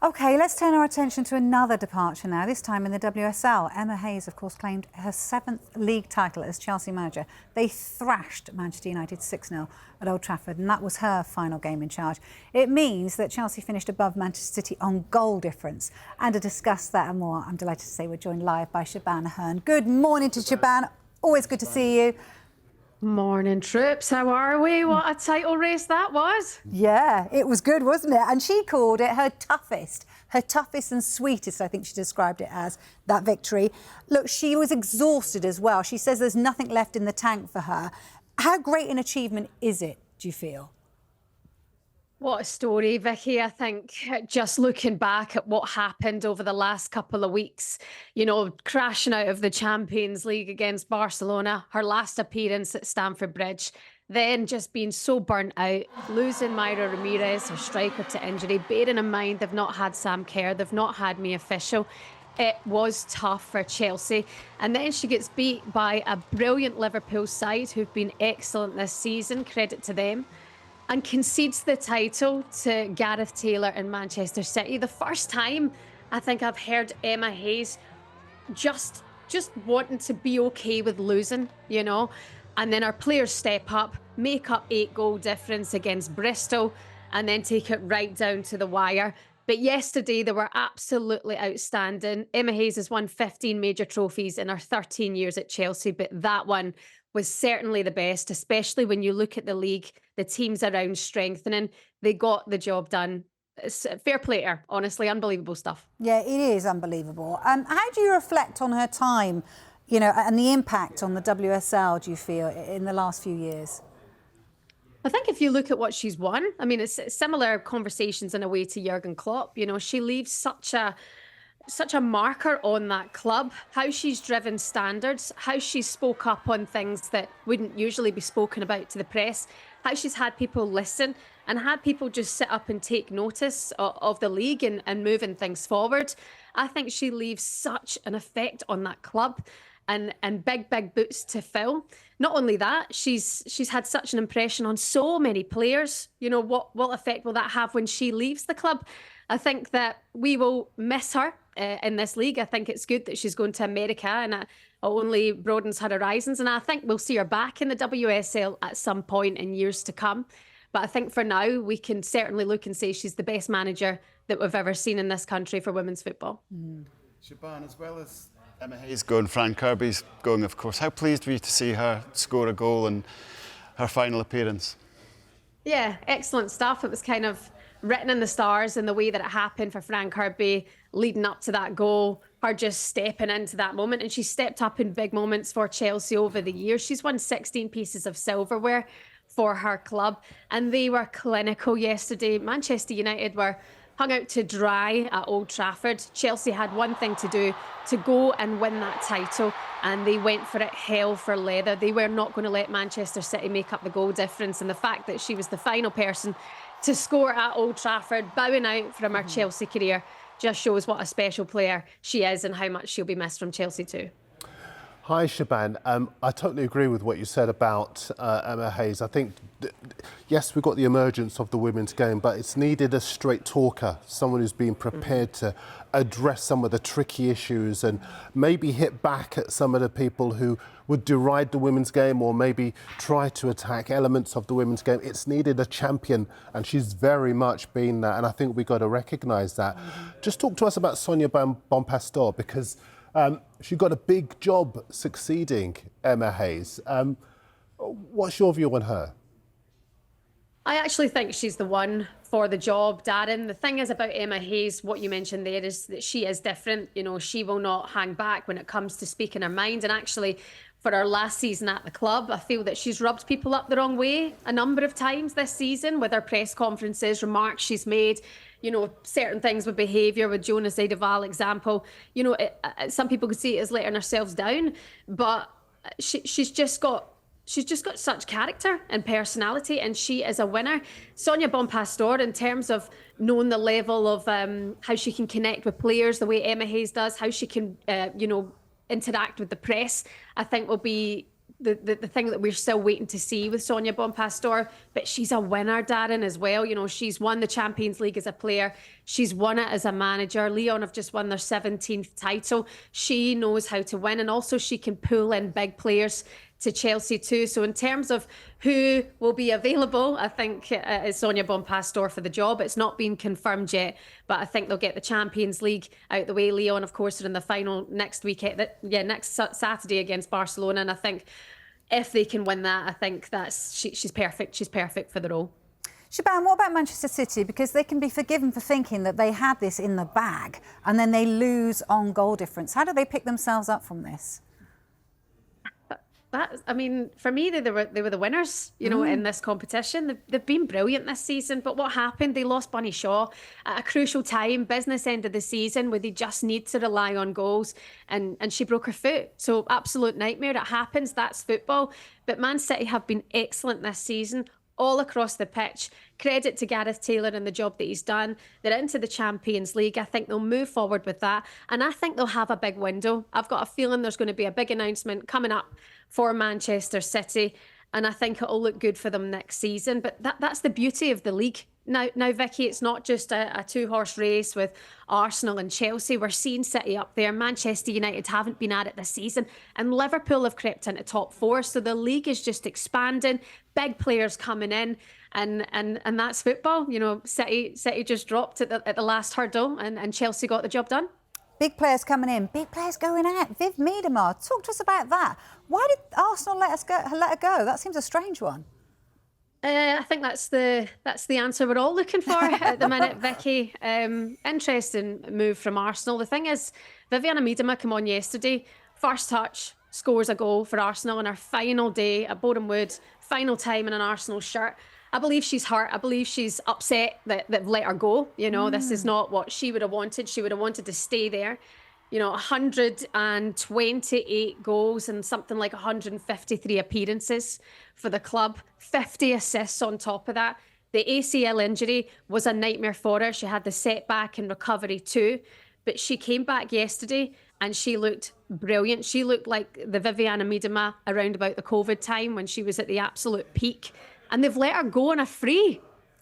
OK, let's turn our attention to another departure now, this time in the WSL. Emma Hayes, of course, claimed her 7th league title as Chelsea manager. They thrashed Manchester United 6-0 at Old Trafford, and that was her final game in charge. It means that Chelsea finished above Manchester City on goal difference. And to discuss that and more, I'm delighted to say we're joined live by Shebahn Aherne. Good morning to Shebahn. Always good to see you. Morning, troops. How are we? What a title race that was. Yeah, it was good, wasn't it? And she called it her toughest and sweetest, I think she described it as, that victory. Look, she was exhausted as well. She says there's nothing left in the tank for her. How great an achievement is it, do you feel? What a story, Vicky. I think just looking back at what happened over the last couple of weeks, you know, crashing out of the Champions League against Barcelona, her last appearance at Stamford Bridge, then just being so burnt out, losing Myra Ramirez, her striker, to injury, bearing in mind they've not had Sam Kerr, they've not had me official. It was tough for Chelsea. And then she gets beat by a brilliant Liverpool side who've been excellent this season, credit to them, and concedes the title to Gareth Taylor in Manchester City. The first time I think I've heard Emma Hayes just wanting to be okay with losing, you know. And then our players step up, make up 8-goal difference against Bristol, and then take it right down to the wire. But yesterday, they were absolutely outstanding. Emma Hayes has won 15 major trophies in her 13 years at Chelsea, but that one was certainly the best, especially when you look at the league, the teams around strengthening. They got the job done. Fair play to her, honestly, unbelievable stuff. Yeah, it is unbelievable. How do you reflect on her time, you know, and the impact on the WSL, do you feel, in the last few years? I think if you look at what she's won, I mean, it's similar conversations in a way to Jurgen Klopp. You know, she leaves such a marker on that club, how she's driven standards, how she spoke up on things that wouldn't usually be spoken about to the press, how she's had people listen and had people just sit up and take notice of the league and moving things forward. I think she leaves such an effect on that club and big boots to fill. Not only that, she's had such an impression on so many players. You know, what effect will that have when she leaves the club? I think that we will miss her in this league. I think it's good that she's going to America and it only broadens her horizons. And I think we'll see her back in the WSL at some point in years to come. But I think for now, we can certainly look and say she's the best manager that we've ever seen in this country for women's football. Shebahn, as well as Emma Hayes going, Fran Kirby's going, of course. How pleased were you to see her score a goal in her final appearance? Yeah, excellent stuff. It was kind of written in the stars in the way that it happened for Fran Kirby leading up to that goal, her just stepping into that moment. And she stepped up in big moments for Chelsea over the years. She's won 16 pieces of silverware for her club, and they were clinical yesterday. Manchester United were hung out to dry at Old Trafford. Chelsea had one thing to do, to go and win that title, and they went for it hell for leather. They were not going to let Manchester City make up the goal difference, and the fact that she was the final person to score at Old Trafford, bowing out from her Chelsea career, just shows what a special player she is and how much she'll be missed from Chelsea too. Hi, Shebahn. I totally agree with what you said about Emma Hayes. I think, yes, we've got the emergence of the women's game, but it's needed a straight talker, someone who's been prepared to address some of the tricky issues and maybe hit back at some of the people who would deride the women's game or maybe try to attack elements of the women's game. It's needed a champion, and she's very much been that, and I think we've got to recognise that. Just talk to us about Sonia Bonpastor, because she got a big job succeeding Emma Hayes. What's your view on her? I actually think she's the one for the job, Darren. The thing is about Emma Hayes, what you mentioned there, is that she is different. You know, she will not hang back when it comes to speaking her mind. And actually, for her last season at the club, I feel that she's rubbed people up the wrong way a number of times this season with her press conferences, remarks she's made, you know, certain things with behaviour, with Jonas Eidevall example. You know, some people could see it as letting herself down, but she's just got such character and personality, and she is a winner. Sonia Bonpastor, in terms of knowing the level of how she can connect with players, the way Emma Hayes does, how she can, you know, interact with the press, I think will be the thing that we're still waiting to see with Sonia Bonpastor, but she's a winner, Darren, as well. You know, she's won the Champions League as a player. She's won it as a manager. Lyon have just won their 17th title. She knows how to win, and also she can pull in big players to Chelsea too. So in terms of who will be available, I think it's Sonia Bonpastor for the job. It's not been confirmed yet, but I think they'll get the Champions League out the way. Lyon, of course, are in the final next weekend, next Saturday against Barcelona, and I think if they can win that, I think she's perfect. She's perfect for the role. Shebahn, what about Manchester City? Because they can be forgiven for thinking that they had this in the bag and then they lose on goal difference. How do they pick themselves up from this? I mean, for me, they were the winners, you know, in this competition. They've been brilliant this season. But what happened? They lost Bunny Shaw at a crucial time, business end of the season, where they just need to rely on goals. And she broke her foot. So absolute nightmare. It happens. That's football. But Man City have been excellent this season, all across the pitch. Credit to Gareth Taylor and the job that he's done. They're into the Champions League. I think they'll move forward with that. And I think they'll have a big window. I've got a feeling there's going to be a big announcement coming up for Manchester City. And I think it'll look good for them next season. But that's the beauty of the league. Now, Vicky, it's not just a two-horse race with Arsenal and Chelsea. We're seeing City up there. Manchester United haven't been at it this season. And Liverpool have crept into top four. So the league is just expanding. Big players coming in. And that's football. You know, City just dropped at the last hurdle and Chelsea got the job done. Big players coming in, big players going out. Viv Miedema, talk to us about that. Why did Arsenal let her go? That seems a strange one. I think that's the answer we're all looking for at the minute, Vicky. Interesting move from Arsenal. The thing is, Vivianne Miedema came on yesterday, first touch, scores a goal for Arsenal on her final day at Boreham Wood, final time in an Arsenal shirt. I believe she's hurt. I believe she's upset that they've let her go. You know, this is not what she would have wanted. She would have wanted to stay there. You know, 128 goals and something like 153 appearances for the club, 50 assists on top of that. The ACL injury was a nightmare for her. She had the setback and recovery too. But she came back yesterday and she looked brilliant. She looked like the Vivianne Miedema around about the COVID time when she was at the absolute peak. And they've let her go on a free.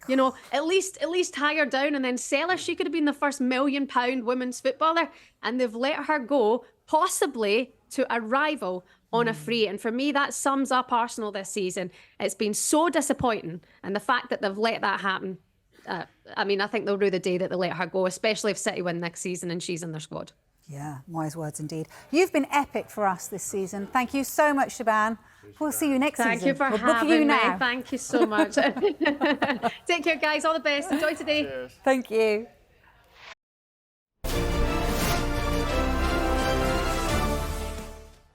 You know, at least tie her down and then sell her. She could have been the first £1 million women's footballer. And they've let her go, possibly to a rival on a free. And for me, that sums up Arsenal this season. It's been so disappointing. And the fact that they've let that happen, I mean, I think they'll rue the day that they let her go, especially if City win next season and she's in their squad. Yeah, wise words indeed. You've been epic for us this season. Thank you so much, Shebahn. We'll see you next season. Thank you for having me. Thank you so much. Take care, guys. All the best. Enjoy today. Cheers. Thank you.